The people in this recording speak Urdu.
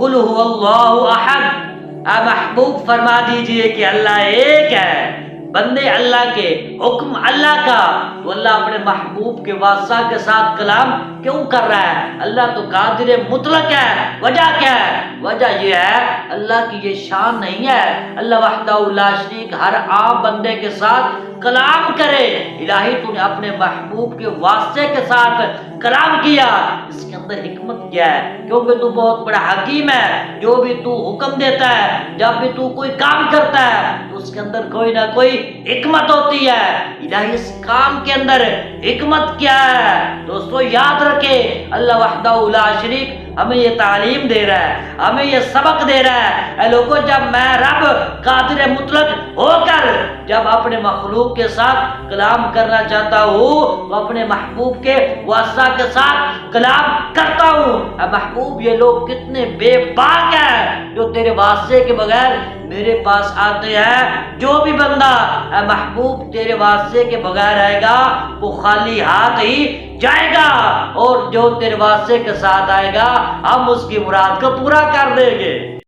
قل هو اللہ احد، اے محبوب فرما دیجئے کہ اللہ ایک ہے۔ بندے اللہ کے، حکم اللہ کا، تو اللہ اپنے محبوب کے واسطہ کے ساتھ کلام کیوں کر رہا ہے؟ اللہ تو قادر مطلق ہے۔ وجہ کیا ہے؟ وجہ یہ ہے اللہ کی یہ شان نہیں ہے اللہ وحدہ لا شریک ہر عام بندے کے ساتھ کلام کرے۔ الہی تو نے اپنے محبوب کے واسطے کے ساتھ کلام کیا، اس کے اندر حکمت کیا ہے؟ کیونکہ تو بہت بڑا حکیم ہے، جو بھی تو حکم دیتا ہے، جب بھی تو کوئی کام کرتا ہے تو اس کے اندر کوئی نہ کوئی حکمت ہوتی ہے۔ الہی اس کام کے اندر حکمت کیا ہے؟ دوستو یاد رکھے اللہ وحدہ لا شریک ہمیں یہ تعلیم دے رہا ہے، ہمیں یہ سبق دے رہا ہے۔ اے لوگوں، جب میں رب قادر مطلق ہو کر جب اپنے مخلوق کے ساتھ کلام کرنا چاہتا ہوں تو اپنے محبوب کے واسطہ کے ساتھ کلام کرتا ہوں۔ اے محبوب، یہ لوگ کتنے بے باک ہیں جو تیرے واسطے کے بغیر میرے پاس آتے ہیں۔ جو بھی بندہ اے محبوب تیرے واسطے کے بغیر آئے گا وہ خالی ہاتھ ہی جائے گا، اور جو تیرے واسطے کے ساتھ آئے گا ہم اس کی مراد کو پورا کر دیں گے۔